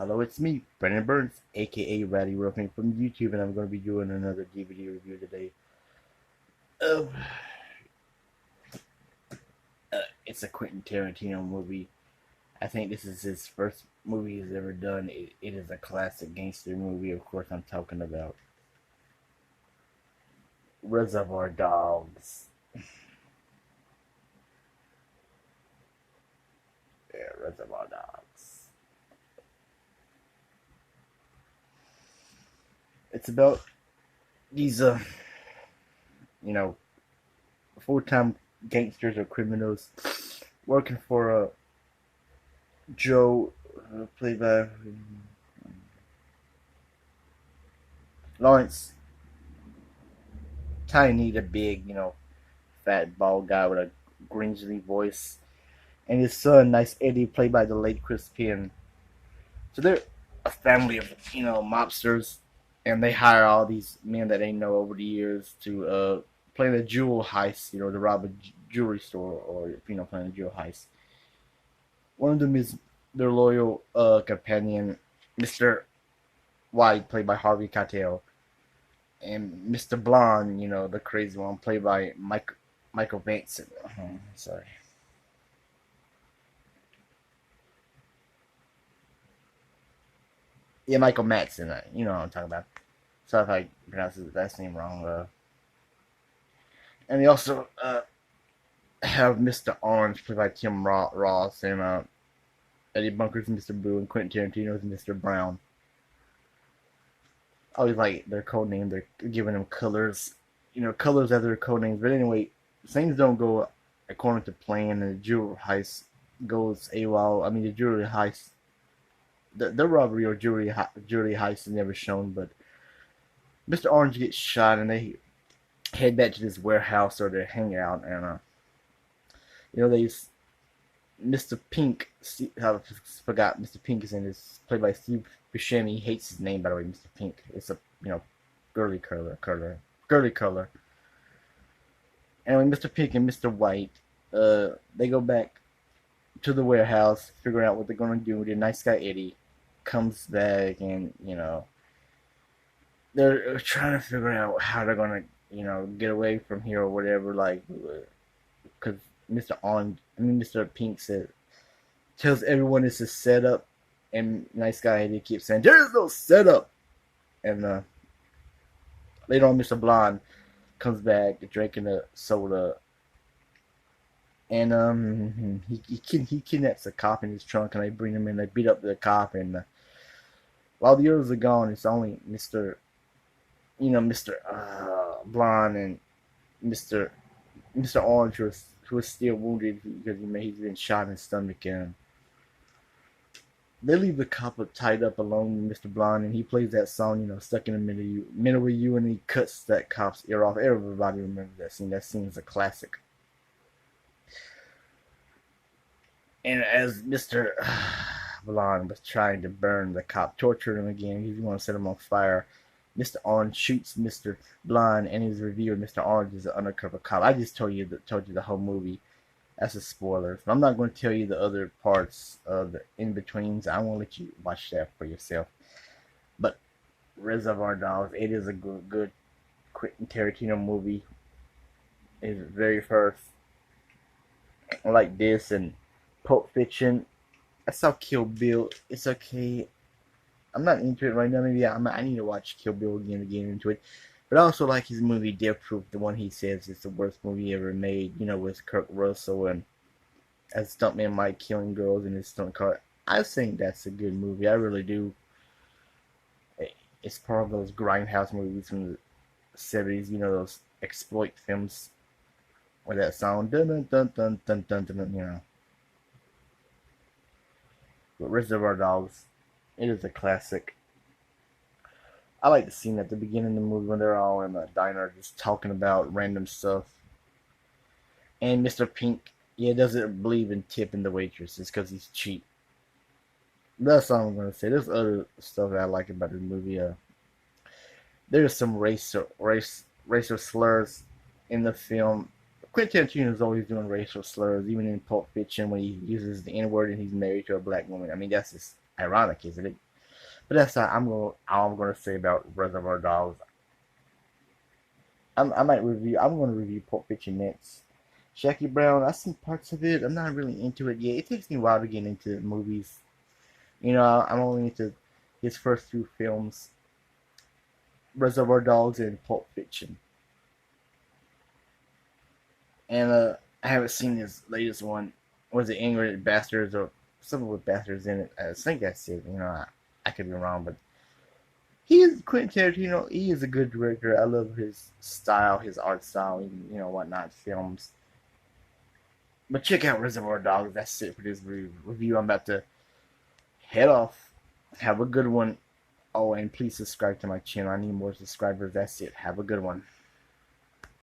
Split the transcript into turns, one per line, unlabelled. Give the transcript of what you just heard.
Hello, it's me, Brennan Burns, aka Ratty Roughing from YouTube, and I'm going to be doing another DVD review today. Uh, it's a Quentin Tarantino movie. I think this is his first movie he's ever done. It is a classic gangster movie. Of course, I'm talking about Reservoir Dogs. Yeah, Reservoir Dogs. It's about these, you know, full-time gangsters or criminals working for Joe, played by Lawrence. Tiny, the big, fat bald guy with a gringly voice, and his son, Nice Eddie, played by the late Chris Penn. So they're a family of mobsters, and they hire all these men that they know over the years to play the jewel heist, to rob a jewelry store, or playing a jewel heist. One of them is their loyal companion, Mr. White, played by Harvey Keitel, and Mr. Blonde, the crazy one, played by Michael Benson. Sorry. Yeah, Michael Madsen. You know what I'm talking about. So if I pronounce his last name wrong. And they also have Mr. Orange, played by Tim Roth, and Eddie Bunker's Mr. Blue, and Quentin Tarantino's Mr. Brown. I always like their code name. They're giving them colors, colors as their code names. But anyway, things don't go according to plan, and the jewelry heist goes AWOL. I mean, the jewelry heist, the robbery or jewelry heist is never shown. But Mr. Orange gets shot, and they head back to this warehouse or they're hanging out, and they Mr. Pink. I forgot Mr. Pink is in this, played by Steve Buscemi. He hates his name, by the way, Mr. Pink. It's a girly color. And when Mr. Pink and Mr. White, they go back to the warehouse, figuring out what they're gonna do. The nice guy Eddie comes back, and they're trying to figure out how they're gonna get away from here or whatever. Like, because Mr. Pink tells everyone it's a setup, and nice guy Eddie keeps saying there's no setup. And later on, Mr. Blonde comes back drinking a soda, and he kidnaps a cop in his trunk, and they bring him in. They beat up the cop, and while the others are gone, it's only Mr. Blonde and Mr. Orange, who is still wounded because he's been shot in the stomach, and they leave the cop tied up alone with Mr. Blonde, and he plays that song, Stuck in the Middle of You, and he cuts that cop's ear off. Everybody remembers that scene. That scene is a classic. And as Mr. Blonde was trying to burn the cop, torture him again, he's going to set him on fire. Mr. Orange shoots Mr. Blonde, and his revealed Mr. Orange is an undercover cop. I just told you the whole movie. That's a spoiler. I'm not going to tell you the other parts of the in-betweens. I won't let you watch that for yourself. But Reservoir Dogs, it is a good Quentin Tarantino movie. It's very first. Like this and Pulp Fiction. I saw Kill Bill. It's okay. I'm not into it right now. Maybe I need to watch Kill Bill again to get into it. But I also like his movie Death Proof, the one he says is the worst movie ever made, with Kurt Russell and as stuntman Mike killing girls in his stunt car. I think that's a good movie. I really do. It's part of those grindhouse movies from the 70s, those exploit films where that song dun dun dun dun dun dun dun. But Reservoir Dogs, it is a classic. I like the scene at the beginning of the movie when they're all in the diner just talking about random stuff. And Mr. Pink, doesn't believe in tipping the waitresses because he's cheap. That's all I'm going to say. There's other stuff that I like about the movie. There's some racial slurs in the film. Quentin Tarantino is always doing racial slurs, even in Pulp Fiction when he uses the N-word and he's married to a black woman. I mean, that's just ironic, isn't it? But that's not. All I'm gonna say about Reservoir Dogs. I might review. I'm gonna review Pulp Fiction next. Jackie Brown. I seen parts of it. I'm not really into it yet. It takes me a while to get into movies. I'm only into his first two films, Reservoir Dogs and Pulp Fiction. And I haven't seen his latest one. Was it Ingrid Bastards or something with bastards in it? I think that's it. I could be wrong, but he is Quentin Tarantino. He is a good director. I love his style, his art style, and whatnot films. But check out Reservoir Dogs. That's it for this review. I'm about to head off. Have a good one. Oh, and please subscribe to my channel. I need more subscribers. That's it. Have a good one.